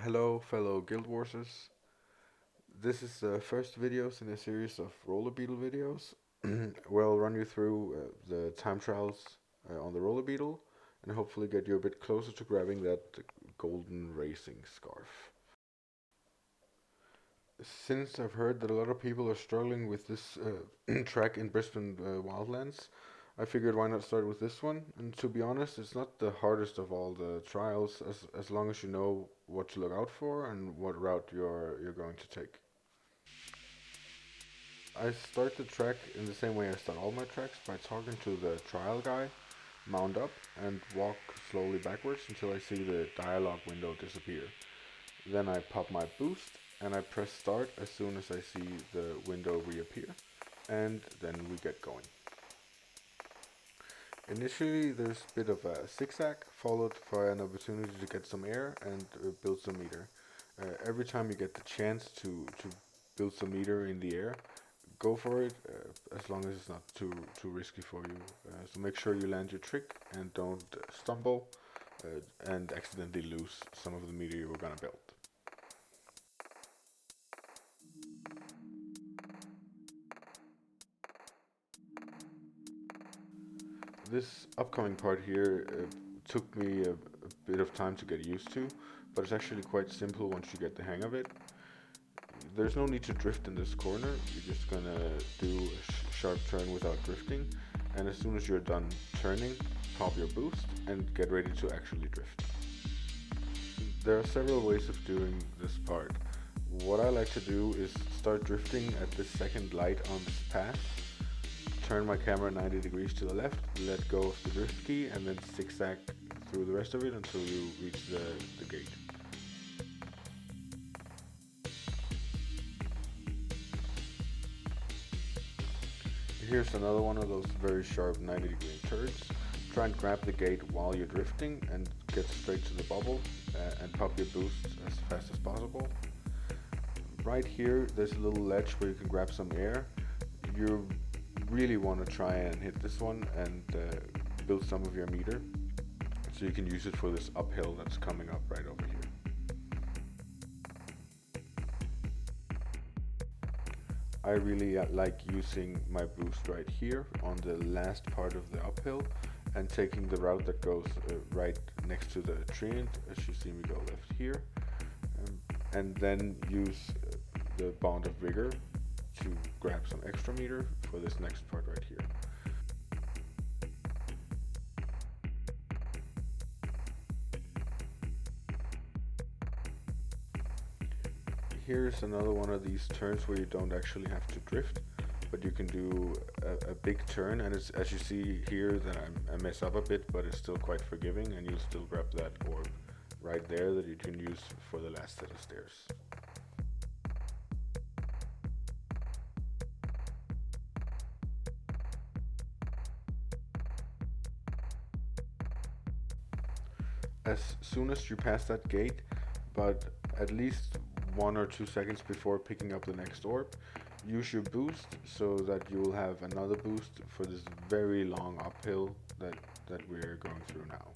Hello, fellow Guildwarses. This is the first videos in a series of roller beetle videos. Where I'll run you through the time trials on the roller beetle and hopefully get you a bit closer to grabbing that golden racing scarf. Since I've heard that a lot of people are struggling with this track in Brisban Wildlands, I figured why not start with this one. And to be honest, it's not the hardest of all the trials, as long as you know what to look out for and what route you're going to take. I start the track in the same way I start all my tracks, by talking to the trial guy, mount up, and walk slowly backwards until I see the dialogue window disappear. Then I pop my boost and I press start as soon as I see the window reappear, and then we get going. Initially there's a bit of a zigzag, followed by an opportunity to get some air and build some meter. Every time you get the chance to build some meter in the air, go for it, as long as it's not too risky for you. So make sure you land your trick and don't stumble and accidentally lose some of the meter you were gonna build. This upcoming part here took me a bit of time to get used to, but it's actually quite simple once you get the hang of it. There's no need to drift in this corner, you're just gonna do a sharp turn without drifting, and as soon as you're done turning, pop your boost and get ready to actually drift. There are several ways of doing this part. What I like to do is start drifting at the second light on this path, turn my camera 90 degrees to the left, let go of the drift key, and then zigzag through the rest of it until you reach the gate. Here's another one of those very sharp 90-degree turns. Try and grab the gate while you're drifting and get straight to the bubble and pop your boost as fast as possible. Right here, there's a little ledge where you can grab some air. You really want to try and hit this one and build some of your meter, so you can use it for this uphill that's coming up right over here. I really like using my boost right here on the last part of the uphill and taking the route that goes right next to the treant, as you see me go left here, and then use the bond of vigor to grab some extra meter for this next part right here. Here's another one of these turns where you don't actually have to drift, but you can do a big turn, and it's, as you see here, that I mess up a bit, but it's still quite forgiving, and you'll still grab that orb right there that you can use for the last set of stairs. As soon as you pass that gate, but at least 1 or 2 seconds before picking up the next orb, use your boost so that you will have another boost for this very long uphill that we're going through now.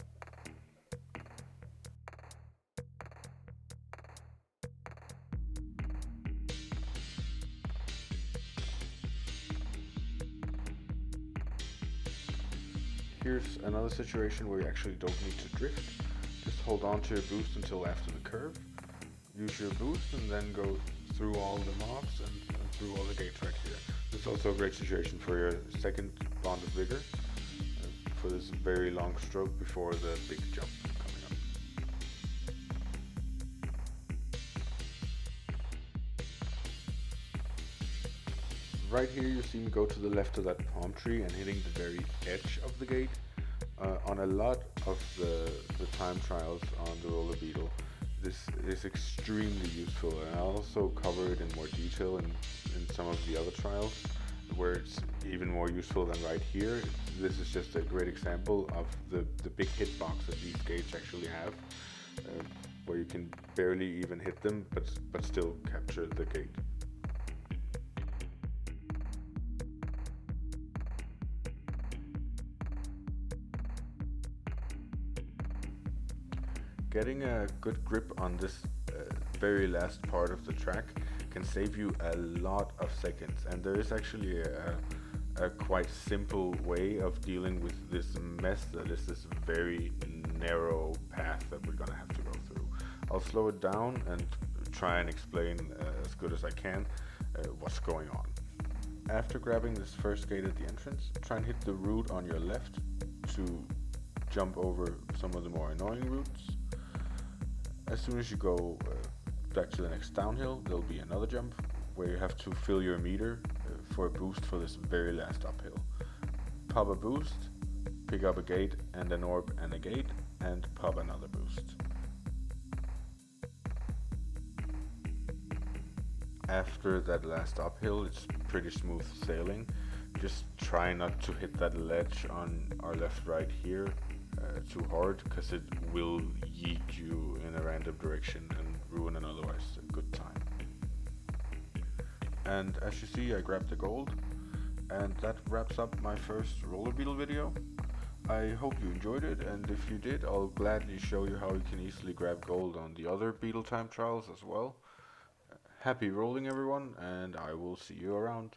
Here's another situation where you actually don't need to drift. Just hold on to your boost until after the curve. Use your boost and then go through all the mobs and through all the gates right here. This is also a great situation for your second bond of vigor, for this very long stroke before the big jump coming up. Right here you see me go to the left of that palm tree and hitting the very edge of the gate. On a lot of the time trials on the roller beetle, this is extremely useful, and I'll also cover it in more detail in some of the other trials where it's even more useful than right here. This is just a great example of the big hitbox that these gates actually have, where you can barely even hit them but still capture the gate. Getting a good grip on this very last part of the track can save you a lot of seconds, and there is actually a quite simple way of dealing with this mess that is this very narrow path that we're gonna have to go through. I'll slow it down and try and explain as good as I can what's going on. After grabbing this first gate at the entrance, try and hit the route on your left to jump over some of the more annoying routes. As soon as you go back to the next downhill, there'll be another jump where you have to fill your meter for a boost for this very last uphill. Pop a boost, pick up a gate and an orb and a gate, and pop another boost. After that last uphill, it's pretty smooth sailing. Just try not to hit that ledge on our left right here too hard, because it will yeet you in a random direction and ruin an otherwise good time. And as you see, I grabbed the gold, and that wraps up my first roller beetle video. I hope you enjoyed it, and if you did, I'll gladly show you how you can easily grab gold on the other beetle time trials as well. Happy rolling everyone, and I will see you around.